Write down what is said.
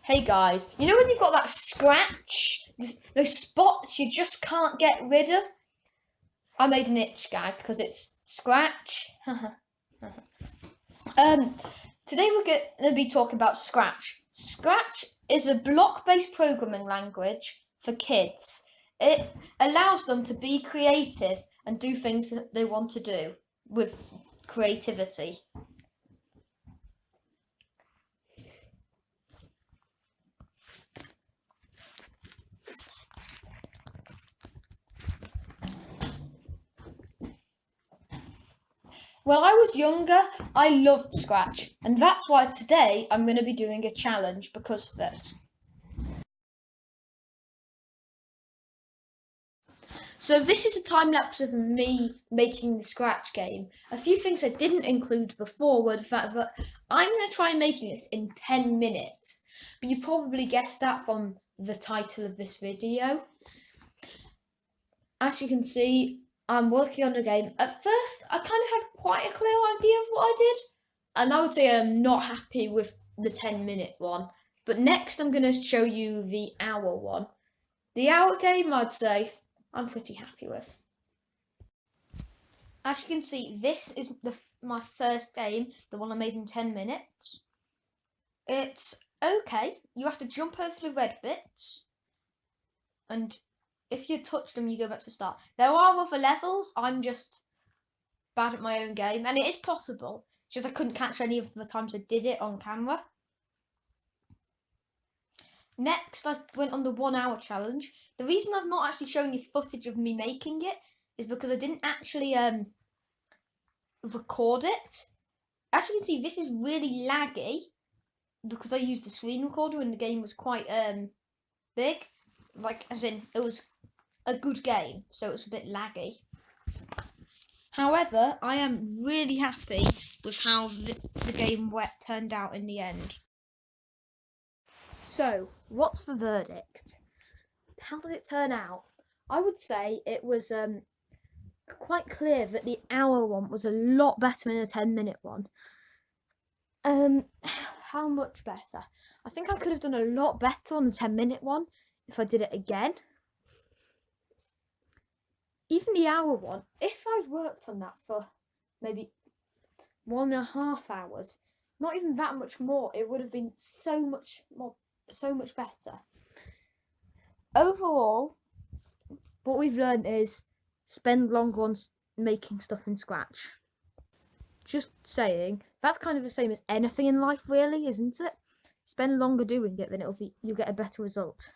Hey guys, you know when you've got that scratch, those spots you just can't get rid of? I made an itch gag because it's scratch. Today we're going to be talking about Scratch. Scratch is a block-based programming language for kids. It allows them to be creative and do things that they want to do with creativity. When I was younger, I loved Scratch, and that's why today I'm going to be doing a challenge because of it. So this is a time lapse of me making the Scratch game. A few things I didn't include before were the fact that I'm going to try making this in 10 minutes. But you probably guessed that from the title of this video. As you can see, I'm working on the game. At first, I kind of had quite a clear idea of what I did. And I would say I'm not happy with the 10-minute one. But next I'm going to show you the hour one. The hour game, I'd say, I'm pretty happy with. As you can see, this is my first game, the one I made in 10 minutes. It's okay. You have to jump over the red bits. And if you touch them, you go back to start. There are other levels. I'm just bad at my own game. And it is possible. Just I couldn't catch any of the times I did it on camera. Next, I went on the 1 hour challenge. The reason I've not actually shown you footage of me making it is because I didn't actually record it. As you can see, this is really laggy because I used the screen recorder and the game was quite big. Like, as in, it was a good game, so it was a bit laggy. However, I am really happy with how the game turned out in the end. So, what's the verdict? How did it turn out? I would say it was quite clear that the hour one was a lot better than the 10-minute one. How much better? I think I could have done a lot better on the 10-minute one if I did it again. Even the hour one, if I'd worked on that for maybe 1.5 hours, not even that much more, it would have been so much better. Overall, what we've learned is spend longer on making stuff in Scratch. Just saying, that's kind of the same as anything in life, really, isn't it? Spend longer doing it, then you'll get a better result.